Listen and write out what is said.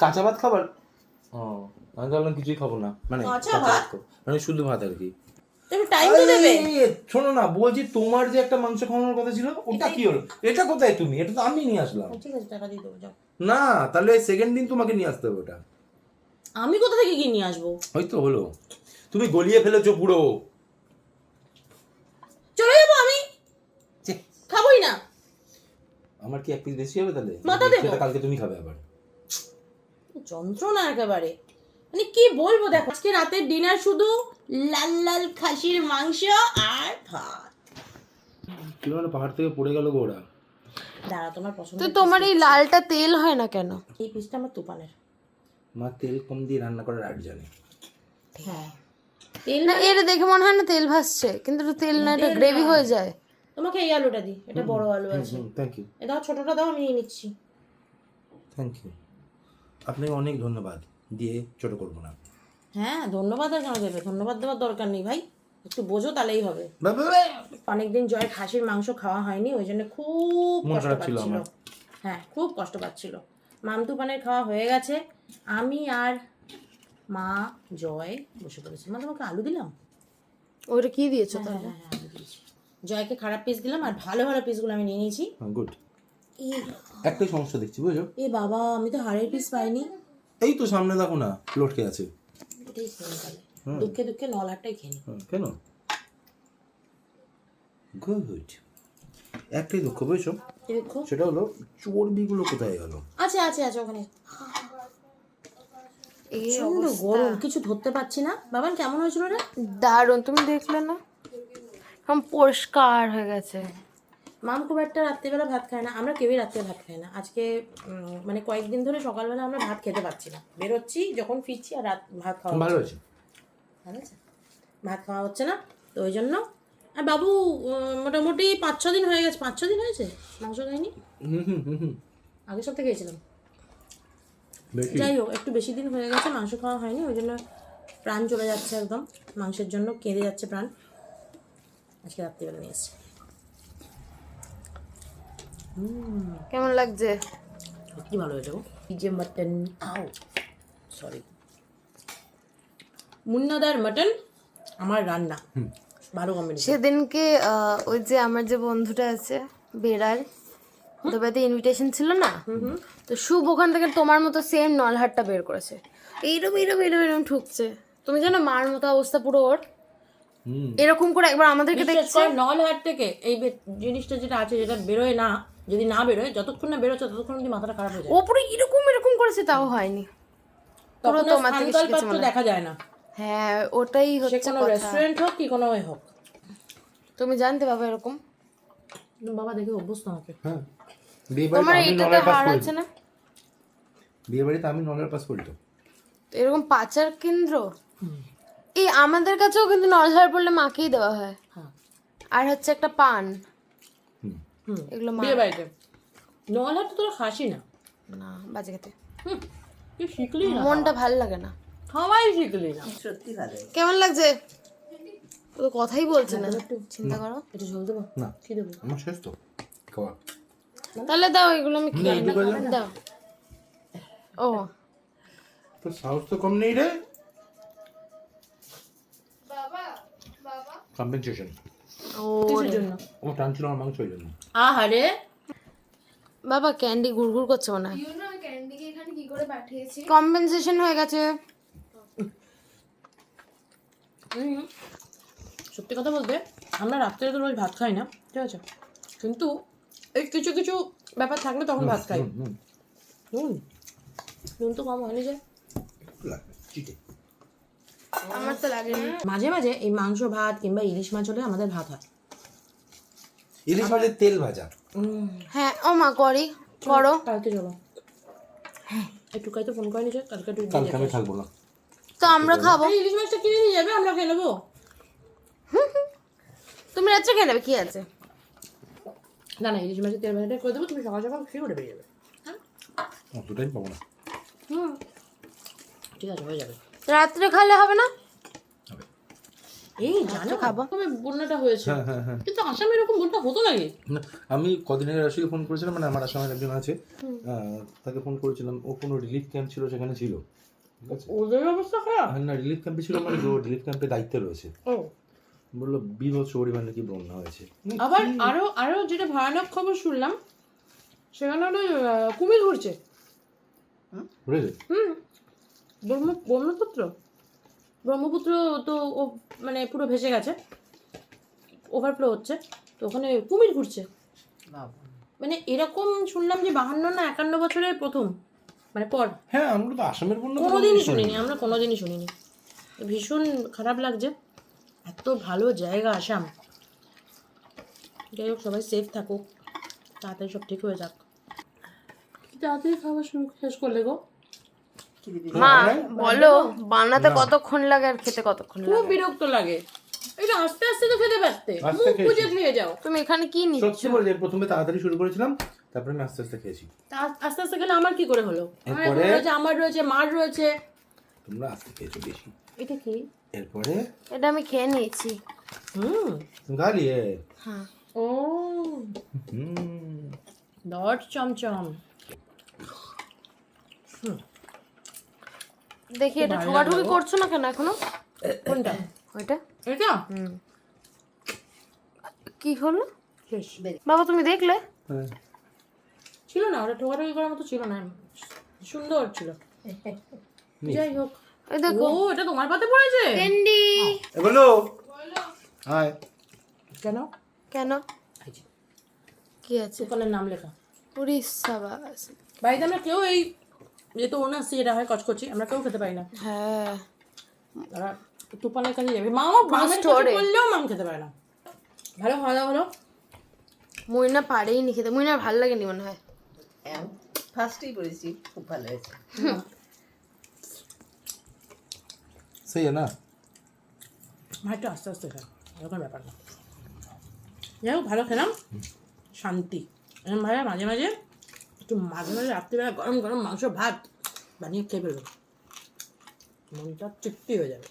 কাঁচা ভাত খাবার? ও আমি ভাবলাম কিছুই খাবো না, মানে কাঁচা ভাত? মানে শুধু ভাত আর কি। তুমি টাইম তো দেবে। শোনো না, বলছি তোমার যে একটা মাংস খাওয়ানোর কথা ছিল ওটা কি হলো? এটা কোথায় তুমি? এটা তো আমি নিয়ে আসলাম। ঠিক আছে, টাকা দিয়ে দেবো, যাও। না, তাহলে সেকেন্ড দিন তোমাকে নিয়ে আসতে হবে ওটা। আমি কোথা থেকে কি নিয়ে আসবো? ওই তো হলো, তুমি গলিয়ে ফেলেছো পুরো। চলে যাবো আমি, ছি, খাবোই না। আমার কি এক পিস বেশি হবে তাহলে? মাথা দেবো। সেটা কালকে তুমি খাবে আবার। যন্ত্রণা একেবারে, মানে কি বলবো। দেখো আজকে রাতের ডিনার শুধু লাল লাল খাসির মাংস আর ভাত। কি মানে পাহাড় থেকে পড়ে গেল গোড়া। দাঁড়া, তোমার পছন্দ। তো তোমার এই লালটা তেল হয় না কেন? এই পিসটা আমার তুফানের। মা তেল কম দিয়ে রান্না করার আর্ট জানে। হ্যাঁ, তেল না এর দেখে মনে হয় না তেল ভাসছে, কিন্তু এটা তেল না, এটা গ্রেভি হয়ে যায়। তোমাকে এই আলুটা দিই, এটা বড় আলু আছে। থ্যাংক ইউ, এ দাও, ছোটটা দাও, আমি নিয়ে নিচ্ছি। থ্যাংক ইউ, আপনাকে অনেক ধন্যবাদ, দিয়ে ছোট করবো না। হ্যাঁ, ধন্যবাদ আর কেন দেবে? ধন্যবাদ দেওয়ার দরকার নেই ভাই, একটু বোঝো তাহলেই হবে। বাবা, অনেকদিন জয়ের খাসির মাংস খাওয়া হয়নি, ওই জন্য খুব মন কষ্ট খারাপ ছিল পাচ্ছিল। আমার। হ্যাঁ, খুব কষ্ট পাচ্ছিল। মামতু পানের খাওয়া হয়ে গেছে, আমি আর মা জয় বসে পড়েছি। মা তোমাকে আলু দিলাম? ওটা কি দিয়েছো হ্যাঁ তাহলে? হ্যাঁ হ্যাঁ, আলু দিয়েছি। জয়কে খারাপ পিস দিলাম, আর ভালো ভালো পিসগুলো আমি নিয়ে নিয়েছি। গুড। এ একটাই সমস্যা দেখছি, বুঝছো? এ বাবা, আমি তো হাড়ের পিস পাইনি। এই তো সামনে দেখো না, লটকে আছে। এটাই খেয়ে নি তাহলে, দুঃখে দুঃখে নলারটাই খেয়ে নি। কেন? গুড। একটাই দুঃখ, বুঝছো? দেখো, সেটা হলো চর্বিগুলো কোথায় গেল। আছে আছে আছে ওখানে। এই প্রচন্ড গরম, কিছু ধরতে পারছি না। বাবান কেমন হয়েছিল রে? দারুণ, তুমি দেখলে না একদম পরিষ্কার হয়ে গেছে। মাম খুব একটা রাত্রিবেলা ভাত খায় না, আমরা কেউই রাত্রে ভাত খাই না। আজকে মানে কয়েকদিন ধরে সকালবেলা আমরা ভাত খেতে পারছি না, বেরোচ্ছি যখন ফিরছি আর রাত ভাত খাওয়া ভালো হচ্ছে আছে। না। ভালো আছে, ভাত খাওয়া হচ্ছে না, তো ওই জন্য। আর বাবু মোটামুটি 5-6 দিন হয়ে গেছে, 5-6 দিন হয়েছে মাংস খাইনি। আগের সপ্তাহে খেয়েছিলাম। বেশি। যাই হোক, একটু বেশি দিন হয়ে গেছে মাংস খাওয়া হয়নি, ওই জন্য প্রাণ চলে যাচ্ছে একদম, মাংসের জন্য কেঁদে যাচ্ছে প্রাণ। আজকে রাত্রিবেলা নিয়ে এসছে। কেমন লাগছে? কি ভালো হয়েছে গো, এই যে মটন, আও সরি, মুন্নাদার মটন, আমার রান্না, ভালো কম্বিনেশন। সেদিনকে ওই যে আমার যে বন্ধুটা আছে বেড়াল, ওদের বাড়িতে ইনভিটেশন ছিল না, তো শুভ ওখান থেকে তোমার মতো সেম নলহাটটা বের করেছে, এইরকম এইরকম এইরকম এরকম ঠুকছে। তুমি জানো মার মতো অবস্থা পুরো ওর। এরকম করে একবার আমাদেরকে দেখছে, নলহাট থেকে এই জিনিসটা যেটা আছে, যেটা বেরোয় না, যদি না বেরোয়, যতক্ষণ না বেরোচ্ছে ততক্ষণ অব্দি মাথাটা খারাপ হয়ে যায়। ও পুরো এরকম এরকম করেছে, তাও হয়নি। পুরো তখন তোমার থেকে স্থানকাল শিখেছে পাত্র মনে হয়। দেখা যায় না, হ্যাঁ ওটাই সে হচ্ছে কোনো কথা। রেস্টুরেন্ট হোক কি কোনো হোক। তুমি জানতে বাবা এরকম? বাবা দেখে অভ্যস্ত আমাকে। হ্যাঁ, বিয়ে তোমার বাড়িতে আমি এইটাতে নলের পাস হার করি। আছে না? বিয়ে বাড়িতে আমি নলের পাস করি তো। তো এরকম পাচার কেন্দ্র এই আমাদের কাছেও কিন্তু নলহার পড়লে মাকেই দেওয়া হয়। হ্যাঁ, আর হচ্ছে একটা পান, হুম, এগুলো মা বিয়ে বাড়িতে। নলহাট তো তোরা খাসি না। না বাজে খেতে, তুই শিখলি না, মনটা ভাল লাগে না। খাওয়াই শিখলি না। সত্যি ভালো। কেমন লাগছে? ও তো কথাই বলছে না, চিন্তা করো। একটু ঝোল দেবো না, কি দেবো? আমার শেষ তো খাওয়া। তাহলে দাও, এগুলো আমি খেয়ে নিই। দাও। ও তো সাহস তো কম নেই রে। কম্পেনসেশন। ও কিসের জন্য? ও টানছিল আমার মাংস, ওই জন্য। আহারে, বাবা ক্যান্ডি গুড়গুড় করছে মনে হয়। কম্পেনসেশন হয়ে গেছে। সত্যি কথা বলতে আমরা রাত্রে তো রোজ ভাত খাই না, ঠিক আছে, কিন্তু এই কিছু কিছু ব্যাপার থাকলে তখন ভাত খাই। নুন নুন তো কম হয়নি যে। চিটে। আমার তো লাগেনি। মাঝে মাঝে এই মাংস ভাত কিংবা ইলিশ মাছ হলে আমাদের ভাত হয়। ইলিশ মাছের তেল ভাজা। হ্যাঁ ও মা করি, করো। কালকে যাবো। হ্যাঁ, একটু কালকে ফোন করে নিয়ে কালকে একটু কালকে আমি থাকবো না। তো আমরা খাবো, এই ইলিশ মাছটা কিনে নিয়ে যাবে, আমরা খেয়ে নেবো। তুমি রাত্রে খেয়ে নেবে, কি আছে? না না, ইলিশ মাছের তেল ভাজাটা করে দেবো, তুমি সকাল সকাল খেয়ে উঠে বেরিয়ে যাবে। অতটাই পাবো না। ঠিক আছে, হয়ে যাবে। রাত্রে খালে হবে না? হবে। এই জানো খাবো। তবে বন্যাটা হয়েছে, হ্যাঁ হ্যাঁ হ্যাঁ কিন্তু আসামে এরকম বন্যা হতো নাকি? না, আমি কদিন আগে রাশিকে ফোন করেছিলাম, মানে আমার আসামের একজন আছে, তাকে ফোন করেছিলাম, ও কোনো রিলিফ ক্যাম্প ছিল সেখানে ছিল, ঠিক আছে? ওদের অবস্থা খারাপ। না, রিলিফ ক্যাম্পে ছিল, মানে ও রিলিফ ক্যাম্পে দায়িত্বে রয়েছে, ও বললো বিভৎস পরিমাণে নাকি বন্যা হয়েছে। আবার আরো আরো যেটা ভয়ানক খবর শুনলাম, সেখানে ওটা কুমির ঘুরছে। বুঝেছে? ব্রহ্মপুত্র ব্রহ্মপুত্র তো ও মানে পুরো ভেসে গেছে, ওভারফ্লো হচ্ছে, তো ওখানে কুমির ঘুরছে। মানে এরকম শুনলাম যে 52 না 51 বছরের প্রথম, মানে পর। হ্যাঁ, আমরা তো আসামের বন্যা তো কোনোদিনই শুনিনি, আমরা কোনোদিনই শুনিনি। ভীষণ খারাপ লাগছে, এত ভালো জায়গা আসাম। যাই হোক, সবাই সেফ থাকুক, তাড়াতাড়ি সব ঠিক হয়ে যাক। কি তাড়াতাড়ি খাবার শুরু শেষ করলে গো? মা বলো বানাতে কতক্ষণ লাগে আর খেতে কতক্ষণ খুব লাগে? বিরক্ত লাগে, এটা আস্তে আস্তে তো খেতে পারতে, আস্তে মুখ খেয়েছি। বুঝে খেয়ে যাও। তুমি এখানে কি নিচ্ছ? সত্যি বলে যে প্রথমে তাড়াতাড়ি শুরু করেছিলাম, তারপরে আমি আস্তে আস্তে খেয়েছি। আস্তে আস্তে খেলে আমার কি করে হলো? আমার এখন এরপরে? রয়েছে, আমার রয়েছে, মার রয়েছে। তোমরা আস্তে খেয়েছো বেশি। এটা কি? এরপরে এটা আমি খেয়ে নিয়েছি। তুমি খালিয়ে হ্যাঁ। ও হুম ডট চমচম। দেখি এটা ঠোকাঠুকি করছো না কেন এখনো? কোনটা? ওইটা এটা কি হলো? শেষ। বাবা তুমি দেখলে? হ্যাঁ। ছিল না, ওটা ঠোকাঠুকি করার মতো ছিল না, সুন্দর ছিল। যাই হোক, ওই দেখো ও এটা তোমার পাতে পড়েছে? ক্যান্ডি। বলো হাই। কেন? কেন কি আছে? দোকানের নাম লেখা। উড়িষ্যা বাস। বাড়িতে আমরা কেউ এই যেহেতু ওনার যেটা হয় কচকচি, আমরা কেউ খেতে পারি না। হ্যাঁ ওরা তুফানের কাছে যাবে, মাও মামের কাছে বললেও মাম খেতে পারে না। ভালো খাওয়া দাওয়া হলো। মইনা পারেই নি খেতে, মইনার ভালো লাগেনি মনে হয়। ফার্স্টেই বলেছি খুব ভালো হয়েছে। সেই না একটু আস্তে আস্তে খাই, এরকম ব্যাপার না। যাই হোক, ভালো খেলাম, শান্তি। এরকম ভাই মাঝে মাঝে একটু মাঝে মাঝে রাত্রিবেলা গরম গরম মাংস ভাত বানিয়ে খেয়ে ফেলবো, মনটা তৃপ্তি হয়ে যাবে।